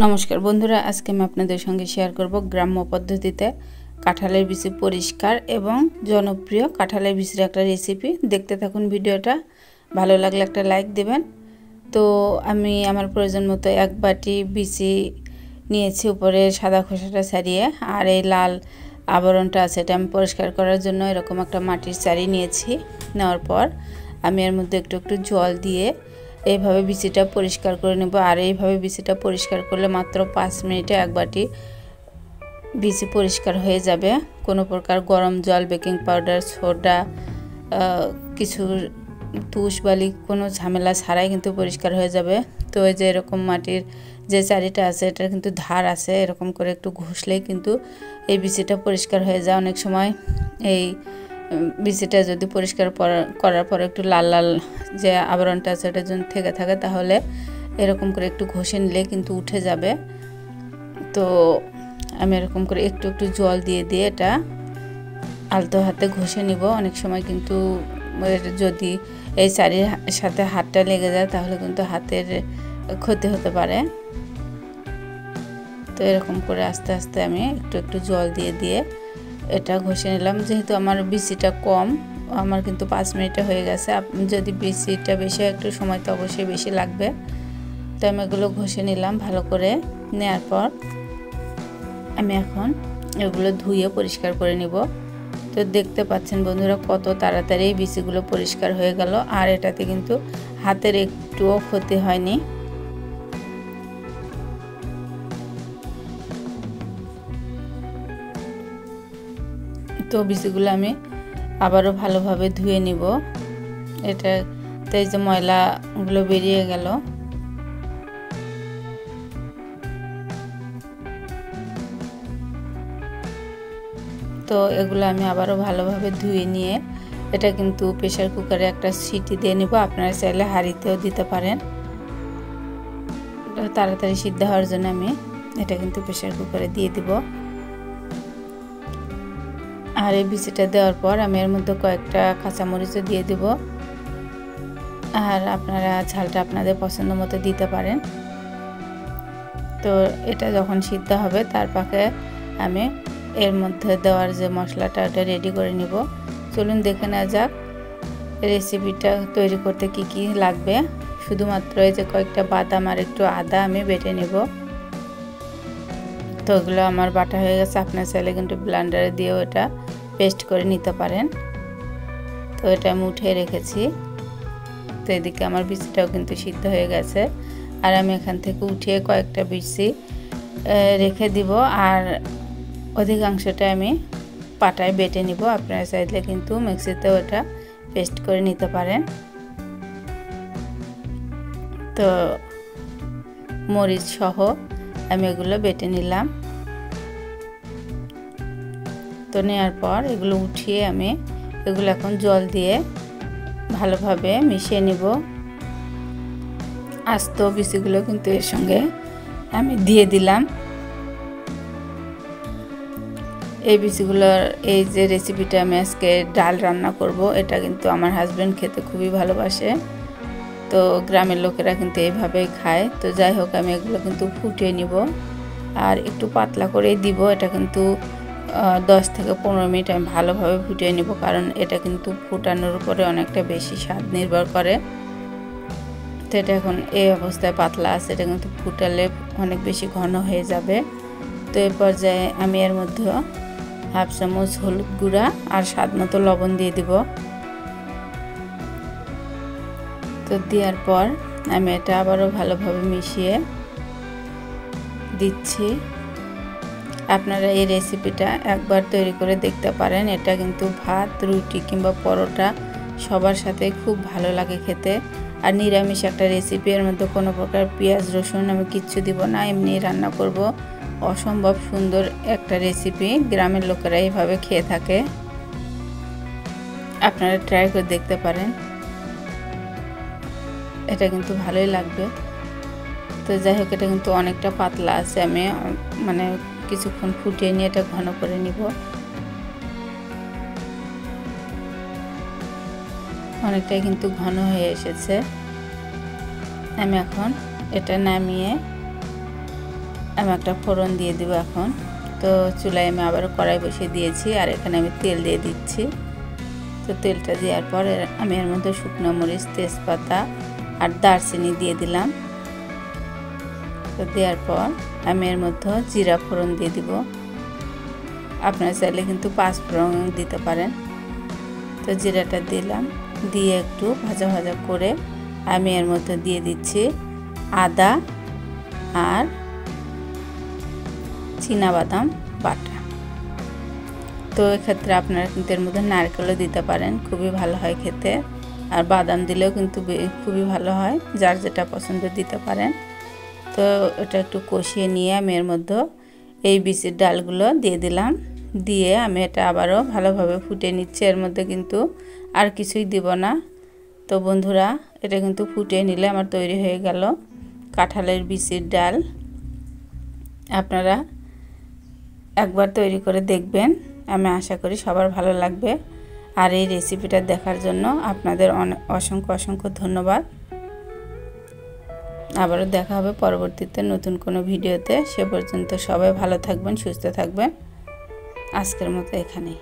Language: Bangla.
নমস্কার বন্ধুরা, আজকে আমি আপনাদের সঙ্গে শেয়ার করব গ্রাম্য পদ্ধতিতে কাঁঠালের বিচি পরিষ্কার এবং জনপ্রিয় কাঁঠালের বিচির একটা রেসিপি। দেখতে থাকুন ভিডিওটা, ভালো লাগলে একটা লাইক দেবেন। তো আমি আমার প্রয়োজন মতো এক বাটি বিচি নিয়েছি, উপরে সাদা খোসাটা ছাড়িয়ে, আর এই লাল আবরণটা আছে এটা আমি পরিষ্কার করার জন্য এরকম একটা মাটির চারি নিয়েছি। নেওয়ার পর আমি এর মধ্যে একটু একটু জল দিয়ে এইভাবে বিচিটা পরিষ্কার করে নেব। আর এইভাবে বিচিটা পরিষ্কার করলে মাত্র 5 মিনিটে এক বাটি বিচি পরিষ্কার হয়ে যাবে। কোনো প্রকার গরম জল, বেকিং পাউডার, সোডা, কিছু তুষ বালি কোনো ঝামেলা ছাড়াই কিন্তু পরিষ্কার হয়ে যাবে। তো এই যে এরকম মাটির যে চারিটা আছে এটার কিন্তু ধার আছে, এরকম করে একটু ঘষলেই কিন্তু এই বিচিটা পরিষ্কার হয়ে যায়। অনেক সময় এই বিচিটা যদি পরিষ্কার করার পর একটু লাল লাল যে আবরণটা আছে এটা যদি থেকে থাকে, তাহলে এরকম করে একটু ঘষে নিলে কিন্তু উঠে যাবে। তো আমি এরকম করে একটু একটু জল দিয়ে দিয়ে এটা আলতো হাতে ঘষে নিব। অনেক সময় কিন্তু যদি এই চারির সাথে হাতটা লেগে যায় তাহলে কিন্তু হাতের ক্ষতি হতে পারে। তো এরকম করে আস্তে আস্তে আমি একটু একটু জল দিয়ে দিয়ে এটা ঘষে নিলাম। যেহেতু আমার বিচিটা কম, আমার কিন্তু 5 মিনিটে হয়ে গেছে। যদি বিচিটা বেশি হয় একটু সময় তো অবশ্যই বেশি লাগবে। তো আমি এগুলো ঘষে নিলাম ভালো করে। নেওয়ার পর আমি এখন এগুলো ধুয়ে পরিষ্কার করে নিব। তো দেখতে পাচ্ছেন বন্ধুরা কত তাড়াতাড়ি এই বিচিগুলো পরিষ্কার হয়ে গেল, আর এটাতে কিন্তু হাতের একটুও ক্ষতি হয়নি। তো বিচিগুলো আমি আবারও ভালোভাবে ধুয়ে নিব। এটাতে যে ময়লাগুলো বেরিয়ে গেল। তো এগুলো আমি আবারও ভালোভাবে ধুয়ে নিয়ে এটা কিন্তু প্রেসার কুকারে একটা সিটি দিয়ে নিব। আপনারা চাইলে হাঁড়িতেও দিতে পারেন। তাড়াতাড়ি সিদ্ধ হওয়ার জন্য আমি এটা কিন্তু প্রেসার কুকারে দিয়ে দিব। আর এই বিচিটা দেওয়ার পর আমি এর মধ্যে কয়েকটা কাঁচামরিচও দিয়ে দিব। আর আপনারা ঝালটা আপনাদের পছন্দ মতো দিতে পারেন। তো এটা যখন সিদ্ধ হবে তার পাকে আমি এর মধ্যে দেওয়ার যে মশলাটা ওটা রেডি করে নিব। চলুন দেখে নেওয়া যাক রেসিপিটা তৈরি করতে কি কি লাগবে। শুধুমাত্র এই যে কয়েকটা বাদাম আর একটু আদা আমি বেটে নেব। তো ওগুলো আমার বাটা হয়ে গেছে। আপনার চাইলে কিন্তু ব্লেন্ডারে দিয়েও এটা পেস্ট করে নিতে পারেন। তো এটা আমি উঠিয়ে রেখেছি। তো এদিকে আমার বিচিটাও কিন্তু সিদ্ধ হয়ে গেছে। আর আমি এখান থেকে উঠিয়ে কয়েকটা বিচি রেখে দিব, আর অধিকাংশটা আমি পাটায় বেটে নিব। আপনারা চাইলে কিন্তু মিক্সিতেও এটা পেস্ট করে নিতে পারেন। তো মরিচ সহ আমি এগুলো বেটে নিলাম। তো নেওয়ার পর এগুলো উঠিয়ে আমি এগুলো এখন জল দিয়ে ভালোভাবে মিশিয়ে নিব। আস্ত বিচিগুলো কিন্তু এর সঙ্গে আমি দিয়ে দিলাম। এই বিচিগুলোর এই যে রেসিপিটা আমি আজকে ডাল রান্না করব, এটা কিন্তু আমার হাজবেন্ড খেতে খুবই ভালোবাসে। তো গ্রামের লোকেরা কিন্তু এইভাবেই খায়। তো যাই হোক, আমি এগুলো কিন্তু ফুটিয়ে নিব আর একটু পাতলা করে দিব। এটা কিন্তু 10 থেকে 15 মিনিট আমি ভালোভাবে ফুটিয়ে নিব, কারণ এটা কিন্তু ফুটানোর উপরে অনেকটা বেশি স্বাদ নির্ভর করে। তো এটা এখন এই অবস্থায় পাতলা আছে, এটা কিন্তু ফুটালে অনেক বেশি ঘন হয়ে যাবে। তো এই পর্যায়ে আমি এর মধ্যে 1/2 চামচ হলুদ গুঁড়া আর স্বাদ মতো লবণ দিয়ে দিব। তো দেওয়ার পর আমি এটা আবারও ভালোভাবে মিশিয়ে দিচ্ছি। আপনারা এই রেসিপিটা একবার তৈরি করে দেখতে পারেন। এটা কিন্তু ভাত, রুটি কিংবা পরোটা সবার সাথে খুব ভালো লাগে খেতে। আর নিরামিষ একটা রেসিপি, এর মধ্যে কোনো প্রকার পেঁয়াজ রসুন আমি কিচ্ছু দিব না, এমনি রান্না করব। অসম্ভব সুন্দর একটা রেসিপি, গ্রামের লোকেরা এইভাবে খেয়ে থাকে। আপনারা ট্রাই করে দেখতে পারেন, এটা কিন্তু ভালোই লাগবে। তো যাই হোক, এটা কিন্তু অনেকটা পাতলা আছে। আমি মানে কিছুক্ষণ ফুটিয়ে নিয়ে এটা ঘন করে নিব। অনেকটাই কিন্তু ঘন হয়ে এসেছে। আমি এখন এটা নামিয়ে আমি একটা ফোড়ন দিয়ে দেব এখন। তো চুলায় আমি আবারও কড়াই বসিয়ে দিয়েছি আর এখানে আমি তেল দিয়ে দিচ্ছি। তো তেলটা দেওয়ার পর আমি এর মধ্যে শুকনো মরিচ, তেজপাতা আর দারচিনি দিয়ে দিলাম। তো দেওয়ার পর আমি এর মধ্যে জিরা ফোড়ন দিয়ে দিব। আপনারা চাইলে কিন্তু পাঁচ ফোড়ন দিতে পারেন। তো জিরাটা দিলাম, দিয়ে একটু ভাজা ভাজা করে আমি এর মধ্যে দিয়ে দিচ্ছি আদা আর চীনাবাদাম বাটা। তো এক্ষেত্রে আপনারা কিন্তু এর মধ্যে নারকেলও দিতে পারেন, খুবই ভালো হয় খেতে। আর বাদাম দিলেও কিন্তু খুবই ভালো হয়, যার যেটা পছন্দ দিতে পারেন। তো এটা একটু কষিয়ে নিয়ে আমি এর মধ্যে এই বিচির ডালগুলো দিয়ে দিলাম। দিয়ে আমি এটা আবারও ভালোভাবে ফুটিয়ে নিচ্ছি। এর মধ্যে কিন্তু আর কিছুই দিব না। তো বন্ধুরা, এটা কিন্তু ফুটিয়ে নিলে আমার তৈরি হয়ে গেল কাঁঠালের বিচির ডাল। আপনারা একবার তৈরি করে দেখবেন, আমি আশা করি সবার ভালো লাগবে। আর এই রেসিপিটা দেখার জন্য আপনাদের অসংখ্য অসংখ্য ধন্যবাদ। আবারও দেখা হবে পরবর্তীতে নতুন কোনো ভিডিওতে। সে পর্যন্ত সবাই ভালো থাকবেন, সুস্থ থাকবেন। আজকের মতো এখানেই।